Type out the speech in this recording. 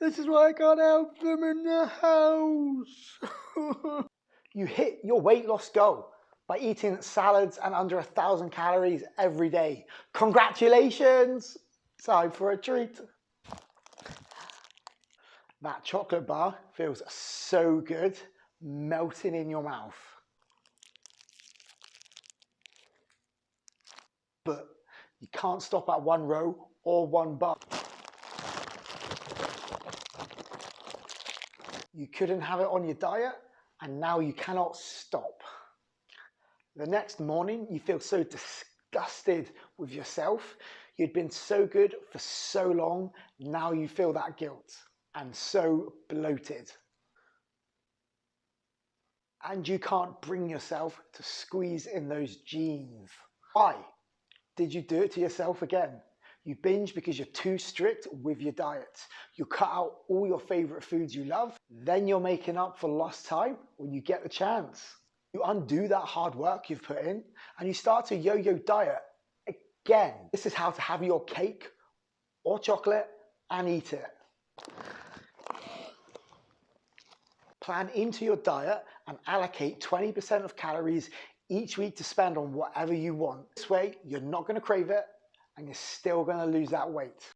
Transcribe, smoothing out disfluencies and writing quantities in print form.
This is why I can't help them in the house. You hit your weight loss goal by eating salads and under 1,000 calories every day. Congratulations! Time for a treat. That chocolate bar feels so good, melting in your mouth. But you can't stop at one row or one bar. You couldn't have it on your diet, and now you cannot stop. The next morning, you feel so disgusted with yourself. You'd been so good for so long, now you feel that guilt, and so bloated. And you can't bring yourself to squeeze in those jeans. Why did you do it to yourself again? You binge because you're too strict with your diet. You cut out all your favorite foods you love. Then you're making up for lost time when you get the chance. You undo that hard work you've put in and you start to yo-yo diet again. This is how to have your cake or chocolate and eat it. Plan into your diet and allocate 20% of calories each week to spend on whatever you want. This way, you're not going to crave it and you're still going to lose that weight.